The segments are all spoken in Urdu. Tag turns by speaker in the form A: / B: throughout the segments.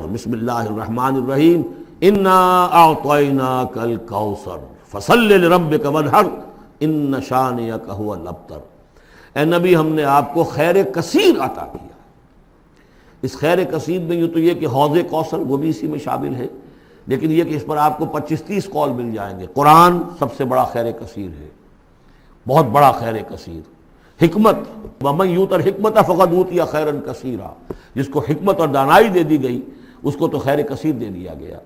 A: بسم اللہ الرحمن الرحیم انا اعطیناک الکوثر فصل لربک وانحر ان شانئک ھو الابتر۔ اے نبی، ہم نے آپ کو خیر کثیر عطا کیا۔ اس خیر کثیر میں یوں تو یہ کہ حوض کوثر وہ بھی اسی میں شامل ہے، لیکن یہ کہ اس پر آپ کو 25-30 قول مل جائیں گے۔ قرآن سب سے بڑا خیر کثیر ہے، بہت بڑا خیر کثیر۔ حکمت، ومن یؤت الحکمت فقد اوتی خیرا کثیرا، جس کو حکمت اور دانائی دے دی گئی اس کو تو خیر کثیر دے دیا گیا۔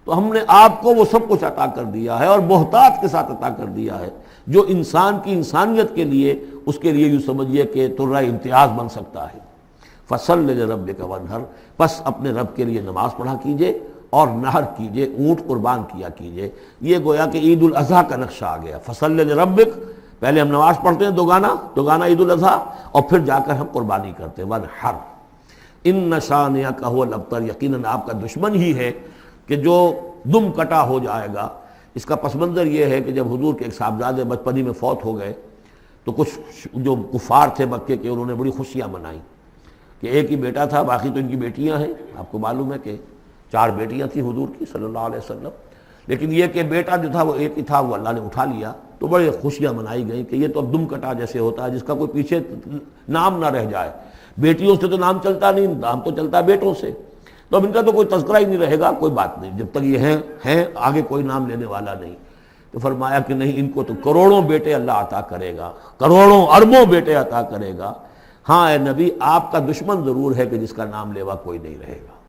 A: تو ہم نے آپ کو وہ سب کچھ عطا کر دیا ہے، اور محتاط کے ساتھ عطا کر دیا ہے، جو انسان کی انسانیت کے لیے، اس کے لیے یوں سمجھیے کہ ترہ امتیاز بن سکتا ہے۔ فصل لربک وانحر، پس اپنے رب کے لیے نماز پڑھا کیجئے اور نحر کیجئے، اونٹ قربان کیا کیجئے۔ یہ گویا کہ عید الاضحیٰ کا نقشہ آ گیا۔ فصل لربک، پہلے ہم نماز پڑھتے ہیں دوگانا عید الاضحیٰ، اور پھر جا کر ہم قربانی کرتے ہیں وانحر ان شانئک ھو الابتر، یقیناً آپ کا دشمن ہی ہے کہ جو دم کٹا ہو جائے گا۔ اس کا پس منظر یہ ہے کہ جب حضور کے ایک صاحبزادے بچپنی میں فوت ہو گئے تو کچھ جو کفار تھے مکے کے، انہوں نے بڑی خوشیاں منائیں کہ ایک ہی بیٹا تھا، باقی تو ان کی بیٹیاں ہیں۔ آپ کو معلوم ہے کہ 4 بیٹیاں تھیں حضور کی صلی اللہ علیہ وسلم، لیکن یہ کہ بیٹا جو تھا وہ ایک ہی تھا، وہ اللہ نے اٹھا لیا۔ تو بڑے خوشیاں منائی گئیں کہ یہ تو اب دم کٹا جیسے ہوتا ہے، جس کا کوئی پیچھے نام نہ رہ جائے۔ بیٹیوں سے تو نام چلتا نہیں، نام تو چلتا ہے بیٹوں سے، تو اب ان کا تو کوئی تذکرہ ہی نہیں رہے گا۔ کوئی بات نہیں، جب تک یہ ہیں آگے کوئی نام لینے والا نہیں۔ تو فرمایا کہ نہیں، ان کو تو کروڑوں بیٹے اللہ عطا کرے گا، کروڑوں اربوں بیٹے عطا کرے گا۔ ہاں اے نبی، آپ کا دشمن ضرور ہے کہ جس کا نام لیوا کوئی نہیں رہے گا۔